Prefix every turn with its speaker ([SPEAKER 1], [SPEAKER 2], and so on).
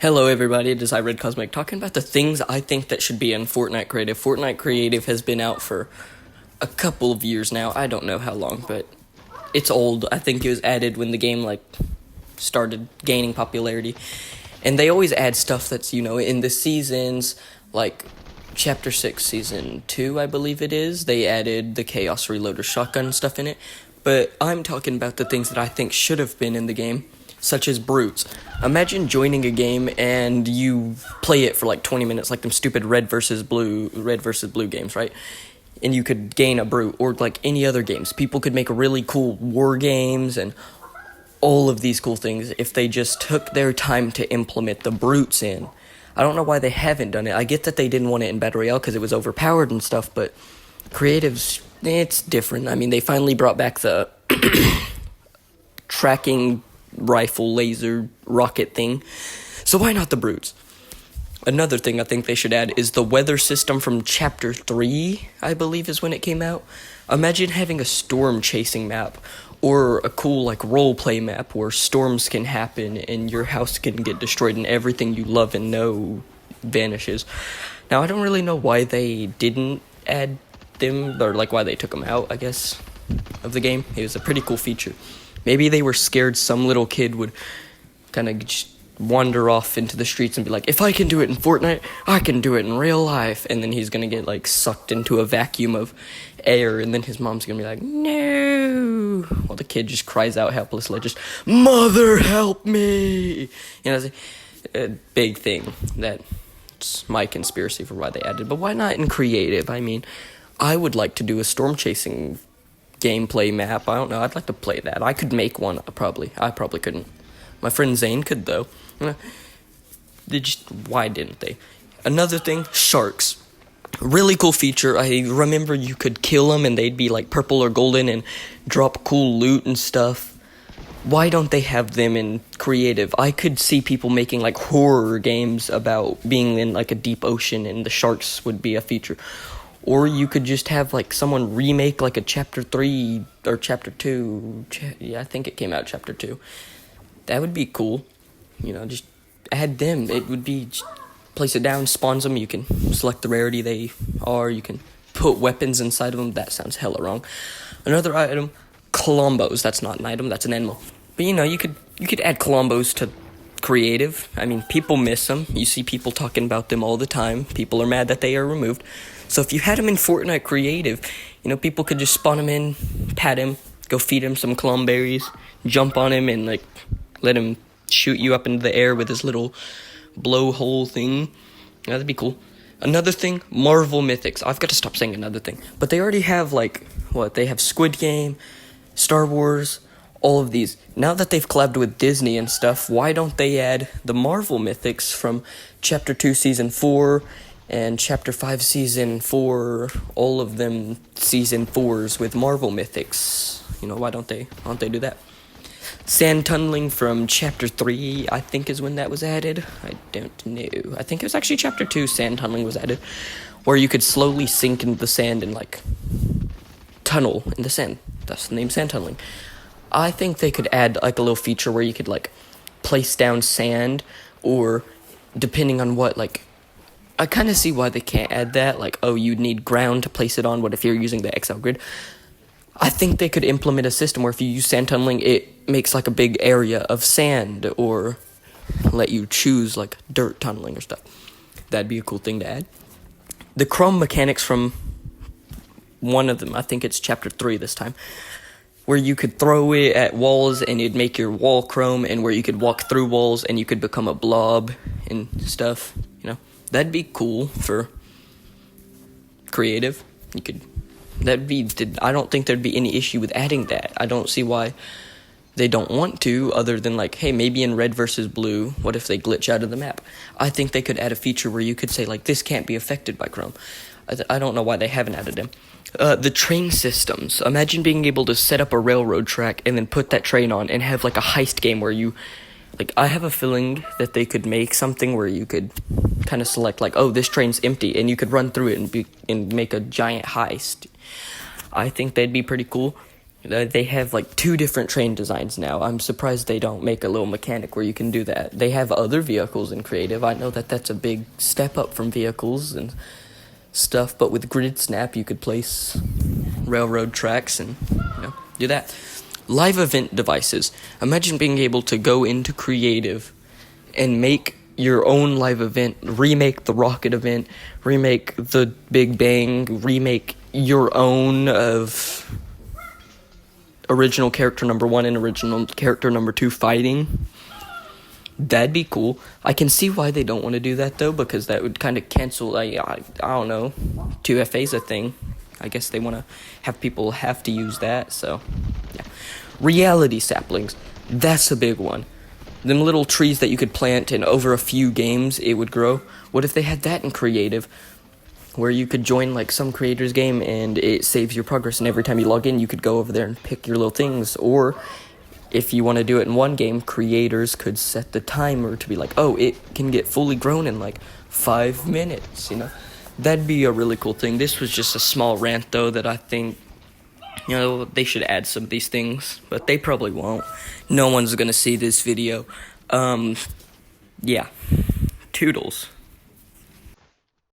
[SPEAKER 1] Hello everybody, it is I Red Cosmic talking about the things I think that should be in Fortnite Creative. Fortnite Creative has been out for a couple of years now. I don't know how long, but it's old. I think it was added when the game started gaining popularity. And they always add stuff that's, in the seasons, like Chapter 6, Season 2, I believe it is. They added the Chaos Reloader shotgun stuff in it. But I'm talking about the things that I think should have been in the game, such as brutes. Imagine joining a game and you play it for like 20 minutes, like them stupid red versus blue games, right? And you could gain a brute, or like any other games. People could make really cool war games and all of these cool things if they just took their time to implement the brutes in. I don't know why they haven't done it. I get that they didn't want it in Battle Royale because it was overpowered and stuff, but creatives, it's different. I mean, they finally brought back the tracking rifle laser rocket thing, so why not the brutes? Another thing I think they should add is the weather system from Chapter 3, I believe is when it came out. Imagine having a storm chasing map, or a cool roleplay map where storms can happen and your house can get destroyed and everything you love and know vanishes. Now, I don't really know why they didn't add them, or why they took them out, I guess, of the game. It was a pretty cool feature. Maybe they were scared some little kid would kind of just wander off into the streets and be like, if I can do it in Fortnite, I can do it in real life. And then he's going to get sucked into a vacuum of air, and then his mom's going to be like, no. While the kid just cries out helplessly, just, mother, help me. It's a big thing. That's my conspiracy for why they added. But why not in creative? I mean, I would like to do a storm chasing gameplay map. I don't know. I'd like to play that. I could make one, probably. I probably couldn't. My friend Zane could, though. Why didn't they? Another thing, sharks. Really cool feature. I remember you could kill them and they'd be purple or golden and drop cool loot and stuff. Why don't they have them in creative? I could see people making horror games about being in a deep ocean, and the sharks would be a feature. Or you could just have someone remake a Chapter 3 or Chapter 2. I think it came out Chapter 2. That would be cool. Just add them. It would be, place it down, spawns them. You can select the rarity they are. You can put weapons inside of them. That sounds hella wrong. Another item, Colombos. That's not an item, that's an animal. But you could add Colombos to creative. I mean, people miss them. You see people talking about them all the time. People are mad that they are removed. So if you had them in Fortnite creative, people could just spawn them in, pat him, go feed him some Colomberries, jump on him, and let him shoot you up into the air with his little blowhole thing. That'd be cool. Another thing, Marvel Mythics. I've got to stop saying another thing. But they already have, they have Squid Game, Star Wars, all of these. Now that they've collabed with Disney and stuff, why don't they add the Marvel Mythics from Chapter 2, Season 4, and Chapter 5, Season 4, all of them Season 4s with Marvel Mythics? Why don't they do that? Sand tunneling from Chapter 3, I think, is when that was added. I don't know. I think it was actually Chapter 2, sand tunneling was added, where you could slowly sink into the sand and, tunnel in the sand. That's the name, sand tunneling. I think they could add, a little feature where you could, place down sand, or, depending on what, I kind of see why they can't add that. You'd need ground to place it on. What if you're using the XL grid? I think they could implement a system where if you use sand tunneling, it makes a big area of sand, or let you choose dirt tunneling or stuff. That'd be a cool thing to add. The chrome mechanics from one of them, I think it's Chapter 3 this time, where you could throw it at walls and it'd make your wall chrome, and where you could walk through walls and you could become a blob and stuff. That'd be cool for creative. I don't think there'd be any issue with adding that. I don't see why they don't want to, other than hey, maybe in red versus blue, what if they glitch out of the map? I think they could add a feature where you could say this can't be affected by Chrome. I don't know why they haven't added them. The train systems. Imagine being able to set up a railroad track and then put that train on and have a heist game where you I have a feeling that they could make something where you could kind of select this train's empty, and you could run through it and make a giant heist. I think they'd be pretty cool. They have like 2 different train designs now. I'm surprised they don't make a little mechanic where you can do that. They have other vehicles in creative. I know that that's a big step up from vehicles and stuff, but with grid snap you could place railroad tracks and do that. Live event devices. Imagine being able to go into creative and make your own live event, remake the rocket event, remake the Big Bang, remake your own of original character number 1 and original character number 2 fighting. That'd be cool. I can see why they don't want to do that though, because that would kind of cancel, I don't know, 2FA's a thing. I guess they want to have people have to use that, so yeah. Reality saplings. That's a big one. Them little trees that you could plant and over a few games it would grow. What if they had that in creative, where you could join like some creator's game and it saves your progress, and every time you log in you could go over there and pick your little things. Or if you want to do it in one game, creators could set the timer to be like, oh, it can get fully grown in like 5 minutes, That'd be a really cool thing. This was just a small rant though that I think they should add some of these things, but they probably won't. No one's gonna see this video. Yeah. Toodles.